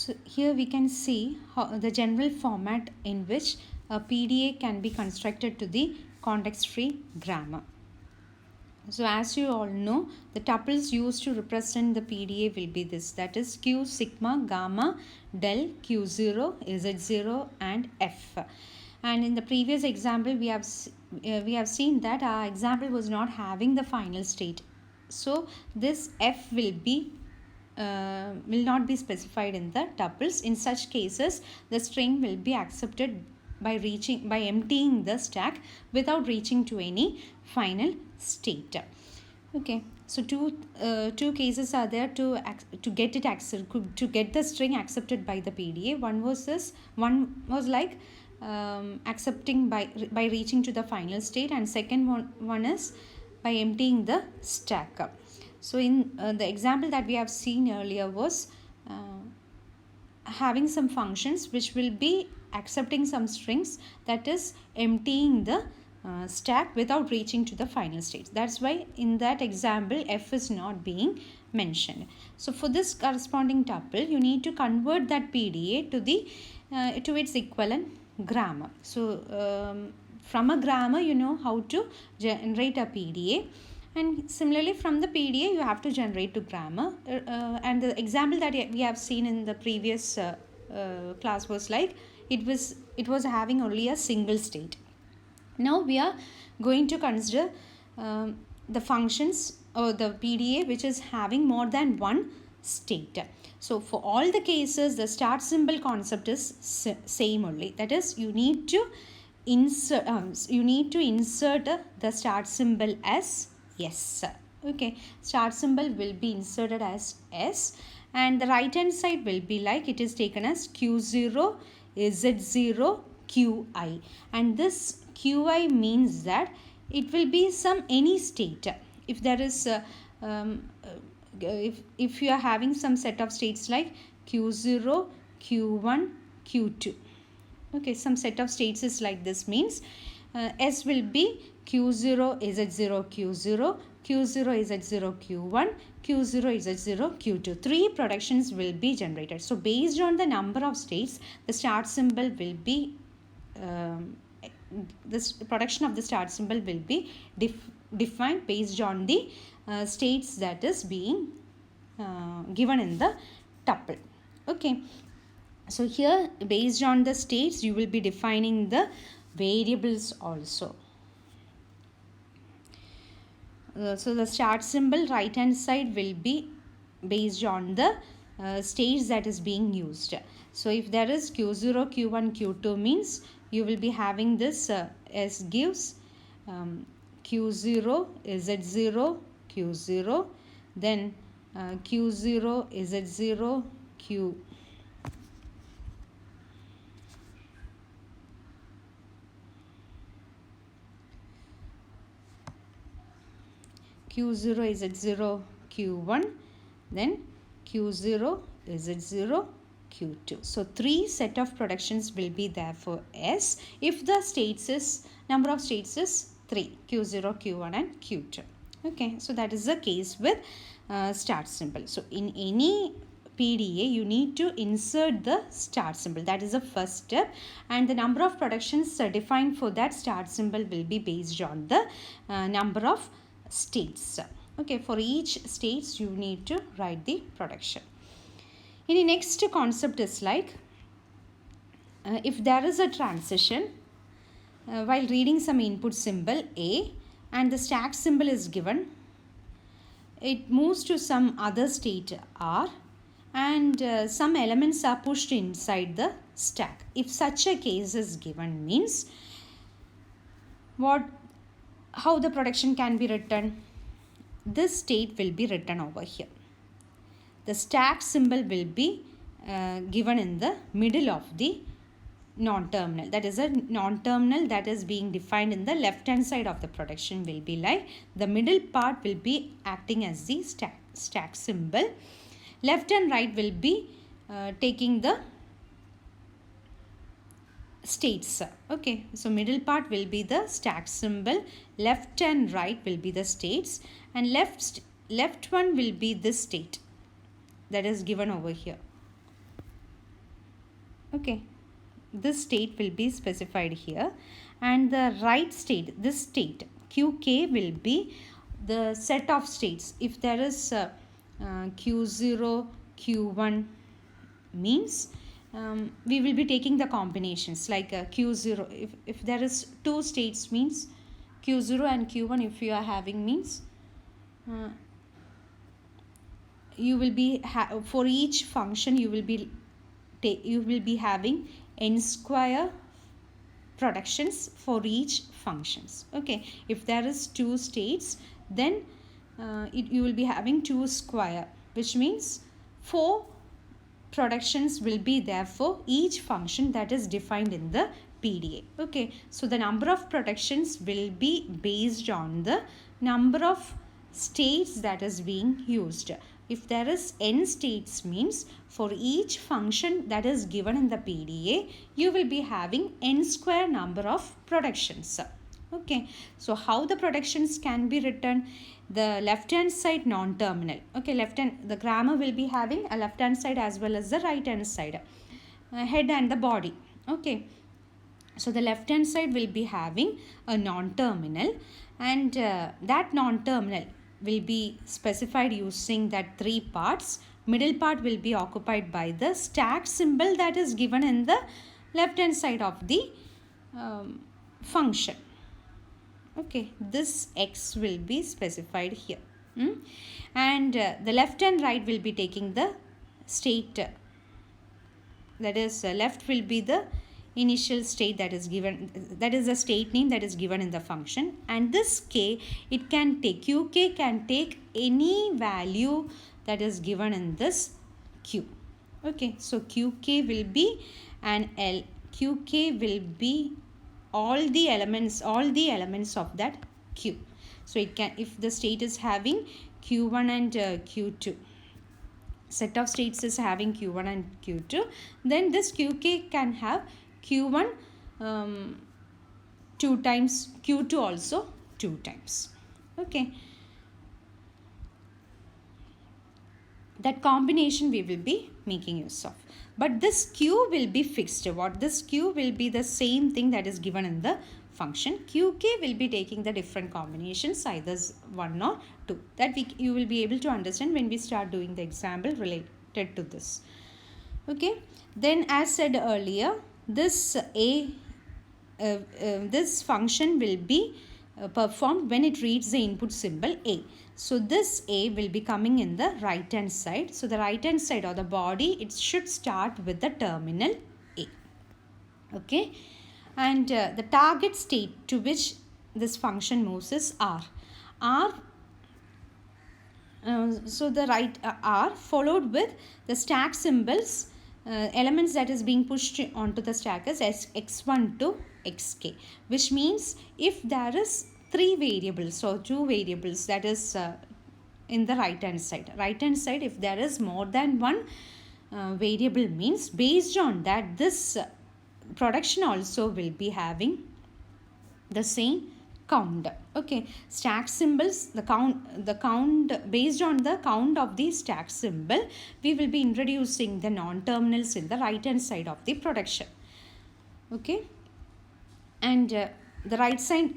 So here we can see how the general format in which a PDA can be constructed to the context-free grammar. So as you all know, the tuples used to represent the PDA will be this, that is Q, sigma, gamma, del, Q0, Z0 and F. And in the previous example we have seen that our example was not having the final state. So this F will not be specified in the tuples. In such cases, the string will be accepted by emptying the stack without reaching to any final state. Okay, so two cases are there to get the string accepted by the PDA. One was like accepting by reaching to the final state, and second one is by emptying the stack. So in the example that we have seen earlier was having some functions which will be accepting some strings, that is emptying the stack without reaching to the final state. That's why in that example F is not being mentioned. So for this corresponding tuple, you need to convert that PDA to its equivalent grammar. So from a grammar you know how to generate a PDA, and similarly from the PDA you have to generate to grammar. And the example that we have seen in the previous class was like it was having only a single state. Now we are going to consider the functions or the PDA which is having more than one state. So for all the cases the start symbol concept is same only, that is you need to insert the start symbol as S. Okay, start symbol will be inserted as S, and the right hand side will be like it is taken as Q0 Z0 QI, and this QI means that it will be any state. If there is if you are having some set of states like Q0, Q1, Q2, okay, some set of states is like this, means S will be Q0 Z0 Q0, Q0 Z0 Q1, Q0 Z0 Q2. 3 productions will be generated. So based on the number of states, the start symbol will be this production of the start symbol will be defined based on the states that is being given in the tuple. Okay, so here based on the states you will be defining the variables also. So the start symbol right hand side will be based on the states that is being used. So if there is Q0, Q1, Q2 means you will be having this S gives Q0 Z0 Q0, then Q0 Z0 Q0 Z0 Q1, then Q0 Z0 Q2. So 3 set of productions will be there for S if the number of states is 3, Q0, Q1 and Q2. Okay, so that is the case with start symbol. So in any PDA you need to insert the start symbol, that is the first step, and the number of productions defined for that start symbol will be based on the number of states. Okay, for each states you need to write the production. In the next concept is like if there is a transition while reading some input symbol A and the stack symbol is given, it moves to some other state R and some elements are pushed inside the stack. If such a case is given, means how the production can be written? This state will be written over here. The stack symbol will be given in the middle of the non-terminal. That is a non-terminal that is being defined in the left hand side of the production will be like the middle part will be acting as the stack symbol. Left and right will be taking the states. Okay, so middle part will be the stack symbol, left and right will be the states, and left one will be this state that is given over here. Okay, this state will be specified here, and the right state, this state qk will be the set of states. If there is q0 q1 means we will be taking the combinations like q0. If there is two states means q0 and q1, if you are having means uh, you will be for each function you will be having n square productions for each functions. Okay, if there is two states, then you will be having 2 square, which means 4 productions will be there for each function that is defined in the PDA. Okay, so the number of productions will be based on the number of states that is being used. If there is n states means for each function that is given in the PDA, you will be having n square number of productions. Okay, so how the productions can be written? The left hand side non-terminal. Okay, the grammar will be having a left hand side as well as the right hand side, head and the body. Okay, so the left hand side will be having a non-terminal, and that non-terminal will be specified using that 3 parts. Middle part will be occupied by the stack symbol that is given in the left hand side of the function. Okay, this x will be specified here. And the left and right will be taking the state, that is left will be the initial state that is given, that is the state name that is given in the function, and this k, it can take, qk can take any value that is given in this q. Okay, so qk will be an L, qk will be all the elements of that q. So it can, if the state is having q1 and q2, set of states is having q1 and q2, then this qk can have q1 2 times, q2 also 2 times. Okay, that combination we will be making use of, but this q will be fixed. What this q will be the same thing that is given in the function. qk will be taking the different combinations, either 1 or 2. That you will be able to understand when we start doing the example related to this. Okay, then as said earlier, this this function will be performed when it reads the input symbol a. So this a will be coming in the right hand side. So the right hand side or the body, it should start with the terminal a. Okay, and the target state to which this function moves is r. So the right r followed with the stack symbols, elements that is being pushed onto the stack is x1 to xk, which means if there is 3 variables or 2 variables that is in the right hand side, if there is more than one variable means, based on that this production also will be having the same count. Okay, stack symbols, the count based on the count of the stack symbol, we will be introducing the non-terminals in the right hand side of the production. Okay, and the right side,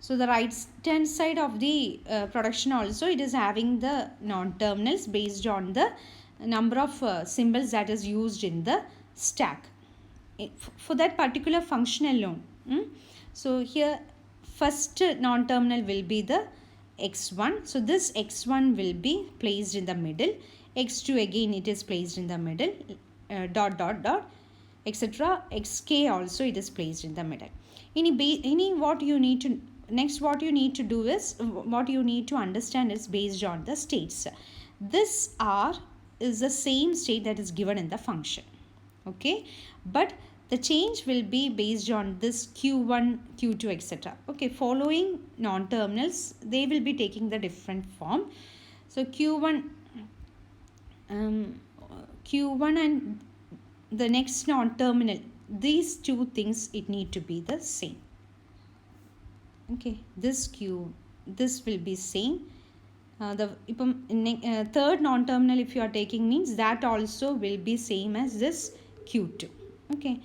so the right hand side of the production also, it is having the non-terminals based on the number of symbols that is used in the stack for that particular function alone. So here first non-terminal will be the x1. So this x1 will be placed in the middle. x2 again it is placed in the middle, dot dot dot, etc. xk also it is placed in the middle. What you need to do is, what you need to understand is based on the states. This r is the same state that is given in the function. Okay, but the change will be based on this q1, q2, etc. Okay, following non-terminals, they will be taking the different form. So q1 and the next non-terminal, these two things, it need to be the same. Okay, this q this will be same. Third non-terminal if you are taking means that also will be same as this Q2. Okay.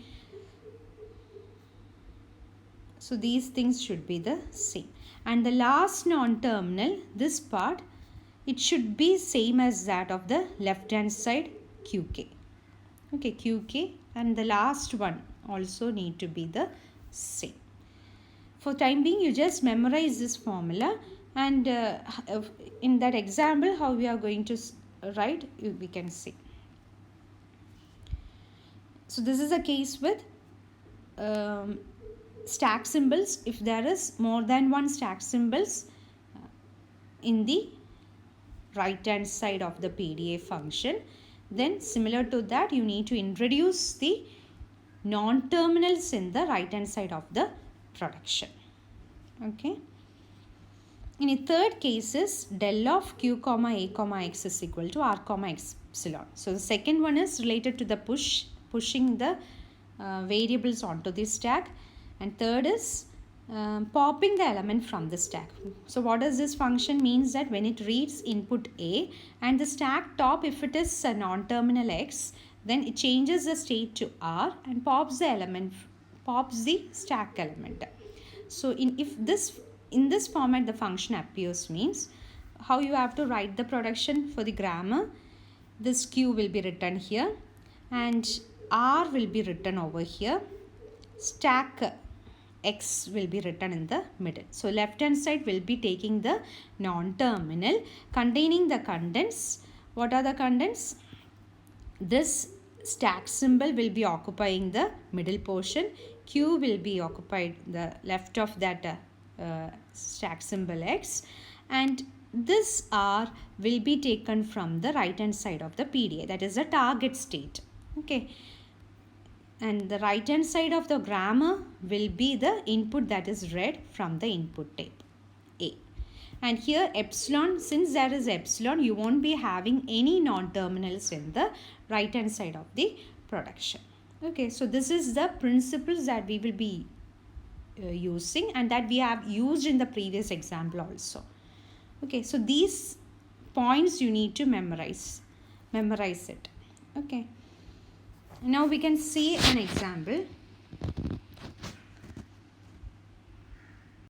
So these things should be the same. And the last non-terminal, this part, it should be same as that of the left hand side QK. Okay, QK, and the last one also need to be the same. For time being, you just memorize this formula, and in that example how we are going to write, we can see. So this is a case with stack symbols. If there is more than one stack symbols in the right hand side of the PDA function, then similar to that you need to introduce the non-terminals in the right hand side of the production. Okay. In a third case is del of q comma a comma x is equal to r comma epsilon. So the second one is related to the pushing the variables onto the stack, and third is popping the element from the stack. So what does this function means? That when it reads input A and the stack top, if it is a non-terminal x, then it changes the state to R and pops the stack element. So in this format the function appears means, how you have to write the production for the grammar. This Q will be written here and R will be written over here. Stack X will be written in the middle. So left hand side will be taking the non-terminal containing the contents. What are the contents? This stack symbol will be occupying the middle portion. Q will be occupied the left of that stack symbol X, and this R will be taken from the right hand side of the PDA, that is the target state. Okay. And the right hand side of the grammar will be the input that is read from the input tape A. And here epsilon, since there is epsilon, you won't be having any non-terminals in the right hand side of the production. Okay, so this is the principles that we will be using, and that we have used in the previous example also. Okay, so these points you need to memorize it. Okay. Now we can see an example.